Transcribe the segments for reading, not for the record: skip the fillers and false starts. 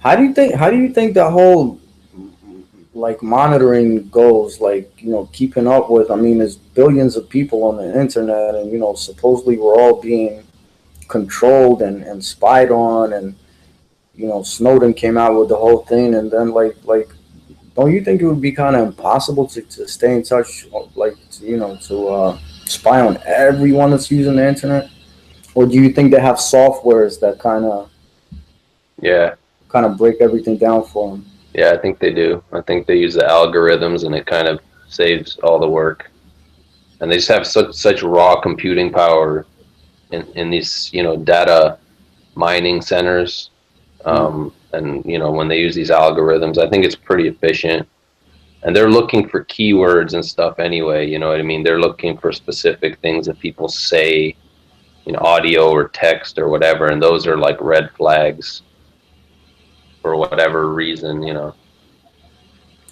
How do you think the whole like monitoring goes, like, you know, keeping up with, I mean, there's billions of people on the internet, and, you know, supposedly we're all being controlled and spied on, and, you know, Snowden came out with the whole thing, and then like don't you think it would be kind of impossible to stay in touch, like, you know, to spy on everyone that's using the internet? Or do you think they have softwares that Yeah. kind of break everything down for them? Yeah, I think they do. I think they use the algorithms, and it kind of saves all the work. And they just have such raw computing power in these, you know, data mining centers. And you know, when they use these algorithms, I think it's pretty efficient. And they're looking for keywords and stuff anyway. You know what I mean? They're looking for specific things that people say, you know, audio or text or whatever, and those are like red flags for whatever reason. You know.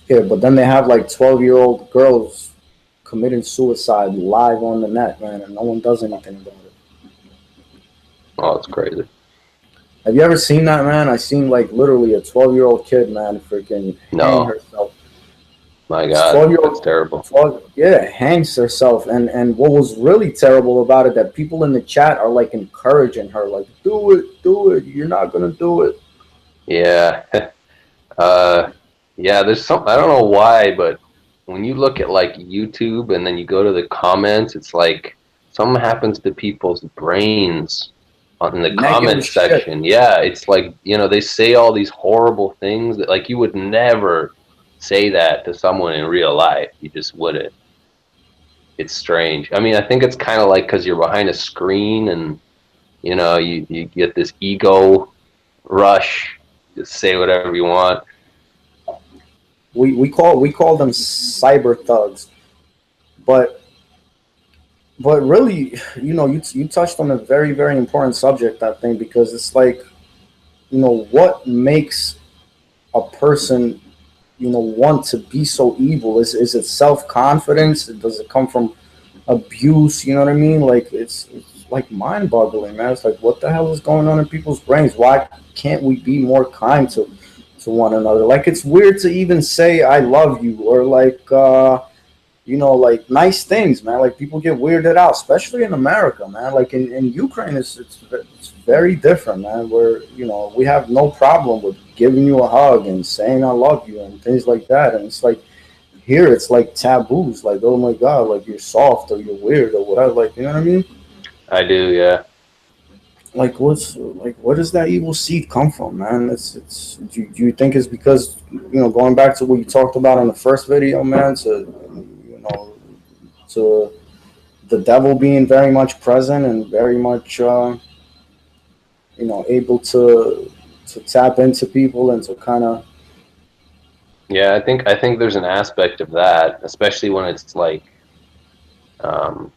Yeah, but then they have like 12-year-old girls committing suicide live on the net, man, and no one does anything about it. Oh, it's crazy. Have you ever seen that, man? I seen like literally a 12-year-old kid, man, freaking hang No, herself. my This God, that's 12-year-old, terrible. 12, yeah, hangs herself. And what was really terrible about it, that people in the chat are like encouraging her, like, do it, you're not gonna do it. Yeah. uh, yeah, there's some, I don't know why, but when you look at like YouTube and then you go to the comments, it's like something happens to people's brains in the comment Negative shit. section. Yeah, it's like, you know, they say all these horrible things that like you would never say that to someone in real life. You just wouldn't. It's strange. I mean, I think it's kind of like because you're behind a screen and, you know, you get this ego rush, just say whatever you want. We call them cyber thugs, but really, you know, you touched on a very, very important subject, I think, because it's like, you know, what makes a person, you know, want to be so evil? Is it self-confidence? Does it come from abuse? You know what I mean? Like, it's like mind-boggling, man. It's like, what the hell is going on in people's brains? Why can't we be more kind to one another? Like, it's weird to even say I love you, or like, you know, like nice things, man. Like, people get weirded out, especially in America, man. Like in Ukraine, it's very different, man. Where, you know, we have no problem with giving you a hug and saying I love you and things like that. And it's like here, it's like taboos. Like, oh my god, like you're soft or you're weird or whatever. Like, you know what I mean? I do, yeah. Like, where does that evil seed come from, man? It's do you think it's because, you know, going back to what you talked about in the first video, man, to, you know, to the devil being very much present and very much, you know, able to tap into people and to kind of. Yeah, I think there's an aspect of that, especially when it's like um,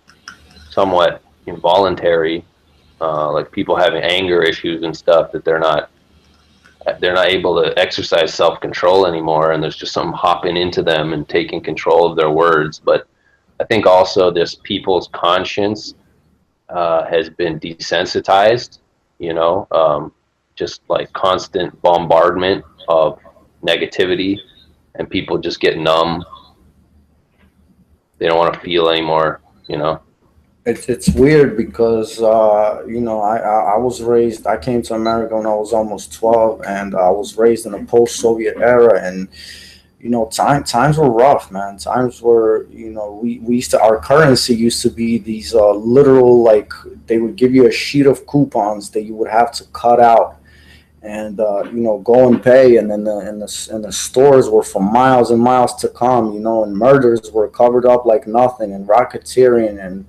somewhat involuntary, like people having anger issues and stuff that they're not able to exercise self control anymore, and there's just something hopping into them and taking control of their words. But I think also this people's conscience has been desensitized, you know, just like constant bombardment of negativity, and people just get numb. They don't want to feel anymore, you know. It's weird because, you know, I was raised. I came to America when I was almost 12, and I was raised in a post-Soviet era, and, you know, times were rough, man. Times were, you know, we used to, our currency used to be these literal, like, they would give you a sheet of coupons that you would have to cut out and, you know, go and pay, and then the stores were for miles and miles to come, you know, and murders were covered up like nothing, and racketeering, and,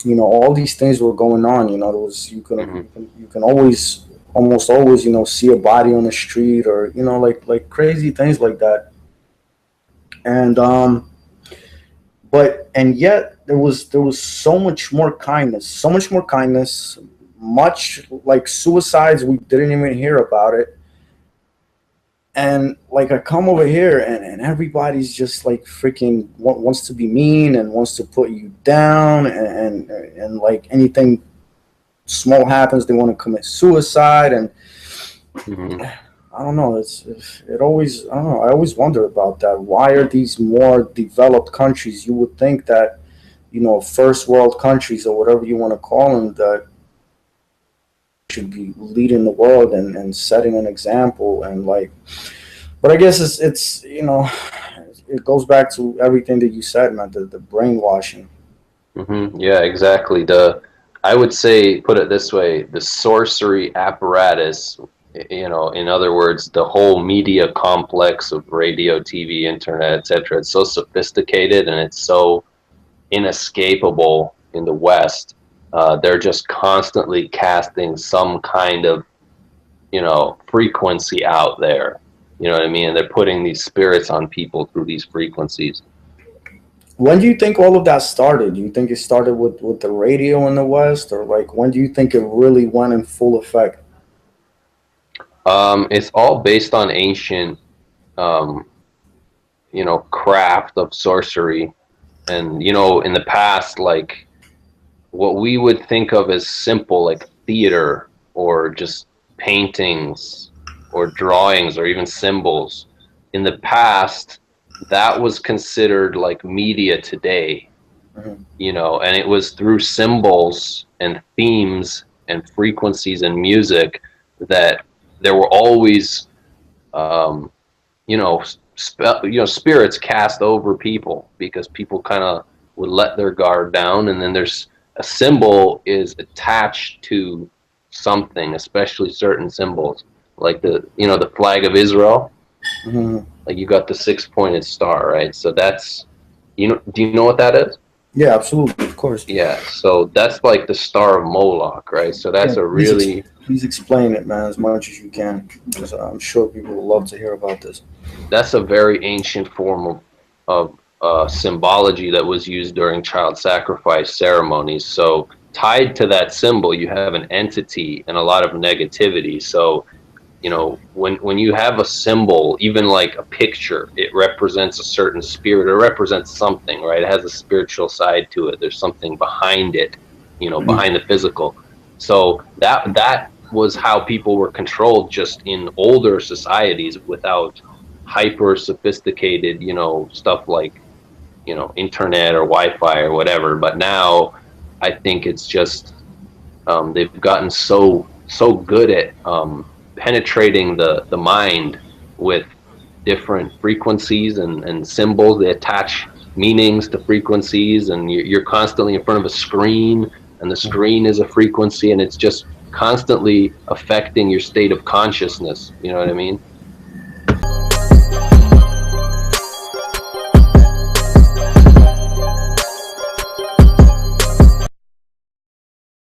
you know, all these things were going on. You know, there was, Hmm. you can always, almost always, you know, see a body on the street, or, you know, like crazy things like that. And but and yet there was so much more kindness, much like suicides, we didn't even hear about it. And like, I come over here, and everybody's just like freaking wants to be mean and wants to put you down, and like anything small happens, they want to commit suicide. And Hmm. I don't know. It always, I don't know. I always wonder about that. Why are these more developed countries? You would think that, first world countries or whatever you want to call them, that should be leading the world and setting an example and like. But I guess it's it goes back to everything that you said, man. The brainwashing. Yeah, exactly. I would say, put it this way, the sorcery apparatus, in other words, the whole media complex of radio, TV, internet, etc. It's so sophisticated and it's so inescapable in the West. They're just constantly casting some kind of, frequency out there. You know what I mean? And they're putting these spirits on people through these frequencies. When do you think all of that started? Do you think it started with the radio in the West, or like when do you think it really went in full effect? It's all based on ancient, um, craft of sorcery. And, in the past, like what we would think of as simple, like theater or just paintings or drawings or even symbols, in the past, that was considered like media today, Mhm. and it was through symbols and themes and frequencies and music that there were always, um, spirits cast over people because people kind of would let their guard down, and then there's a symbol is attached to something, especially certain symbols like the flag of Israel. Mhm. Like you got the six-pointed star, right? So that's, do you know what that is? Yeah, absolutely, of course. Yeah, so that's like the Star of Moloch, right? So Yeah, that's a really, please explain it, man, as much as you can, because I'm sure people will love to hear about this. that's a very ancient form of symbology that was used during child sacrifice ceremonies. So tied to that symbol, you have an entity and a lot of negativity. So when you have a symbol, even like a picture, it represents a certain spirit, or represents something, right? It has a spiritual side to it. There's something behind it, behind the physical. So that was how people were controlled just in older societies without hyper sophisticated, stuff like, internet or Wi-Fi or whatever. But now I think it's just, they've gotten so good at, penetrating the mind with different frequencies and symbols. They attach meanings to frequencies, and you're constantly in front of a screen, and the screen is a frequency, and it's just constantly affecting your state of consciousness. You know what I mean?